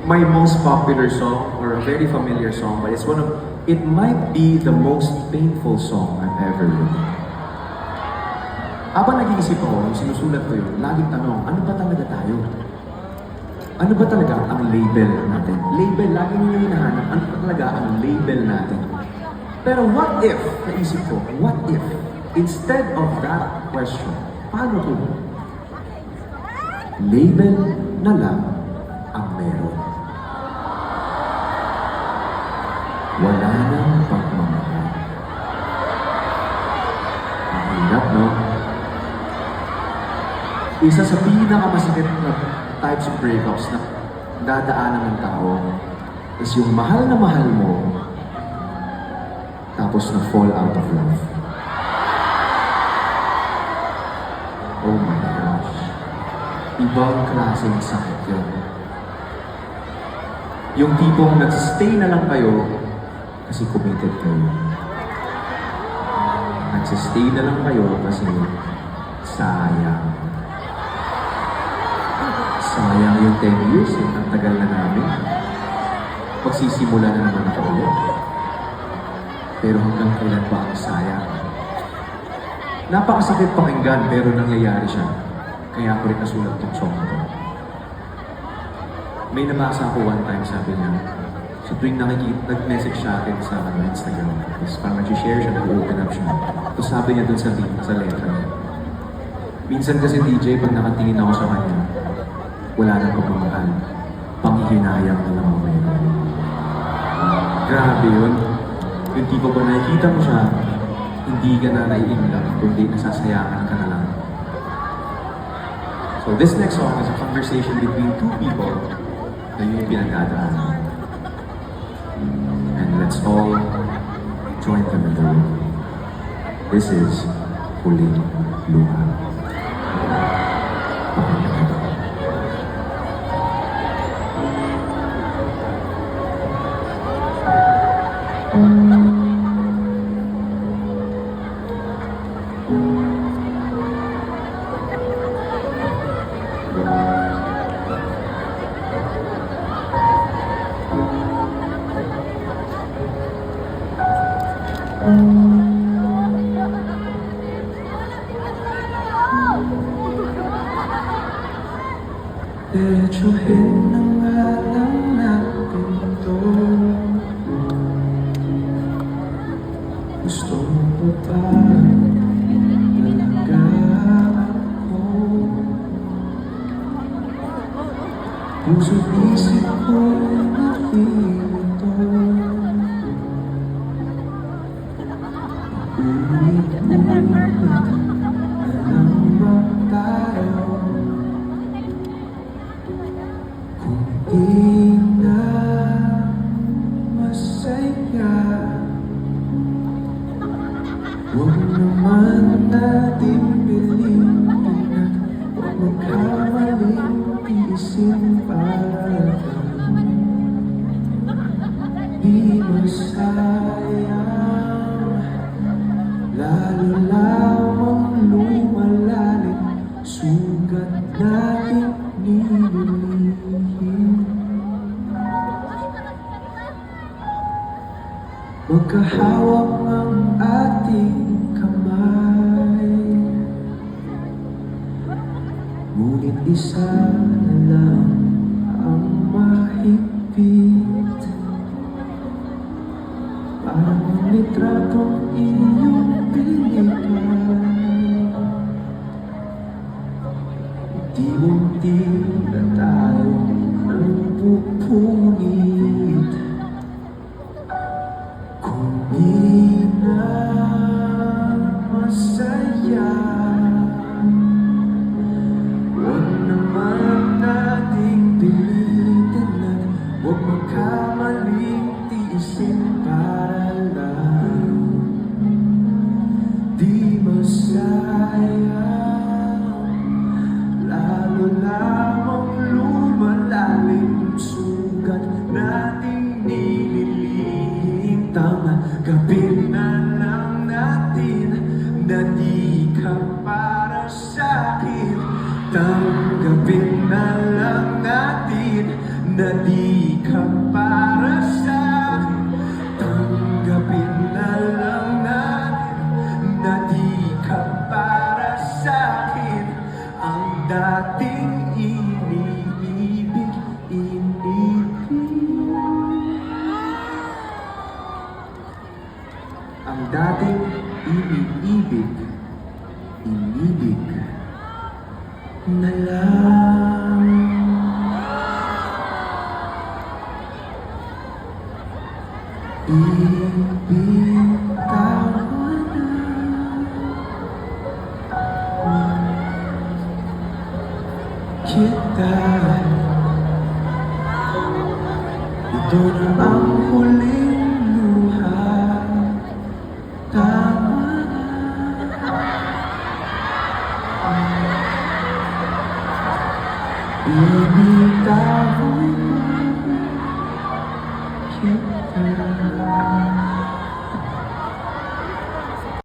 my most popular song or a very familiar song, but it might be the most painful song I've ever written. Habang nag-iisip ako, nung sinusulat ko yun, laging tanong, ano ba talaga tayo? Ano ba talaga ang label natin? Label, lagi nyo hinahanap, ano ba talaga ang label natin? Pero what if, naisip ko, what if, instead of that question, paano kung label na lang ang meron? Wala nang pagmamahal. Ang hirap, no? Isa sa pinakamasakit na types of breakups na dadaanan ng tao is yung mahal na mahal mo tapos na fall out of love. Oh my gosh. Ibang klaseng sakit yun. Yung tipong nagsistay na lang kayo kasi committed kayo. Nagsistay na lang kayo kasi sayang. Sayang yung 10 years, ang tagal na namin. Pagsisimula na naman ako ulit. Pero hanggang kailan ba ang sayang? Napakasakit pakinggan, pero nangyayari siya. Kaya ako rin nasulat tong song ko. May nabasa ako one time, sabi niya, so tuwing nag-message siya akin sa Instagram, tapos parang nag-share siya, nag-open up siya. Tapos sabi niya dun sa letra niya, minsan kasi DJ, pag nakatingin ako sa kanya, wala nang pagmamahal. Panghihinayang na lang ako ngayon. Grabe yun. Yung tipo ba nakikita mo siya, hindi ka na nai-inlove, kundi nasasayangan ka na lang. So this next song is a conversation between two people na yun yung pinagdadaanan. And let's all join them in the room. This is Huling Luha. Medyohin na nga lang natin ito. Gusto mo ba talaga ako? Puso't isip ko nakilito. Ulit-ulit na lang ba tayo? Di na masaya. Huwag naman natin pilitin at huwag magkamaling tiisin para di masayang. Lalo lamang lumalalim sugat natin nililihim. Magkahawak ang ating kamay, ngunit isa na lang ang mahigpit. Parang litratong iyong binigay, unti-unti na tayo ang pupunit. Kung di na masaya, huwag naman nating pilitin at huwag magkamaling tiisin para lang na di ka para sa akin. Tanggapin na lang natin na di ka para sa akin. Ang dating iniibig, ang dating iniibig, inibig na lang. Ibitawan na kita. Ito na ang huling luha. Tama na. Ibitawan kita.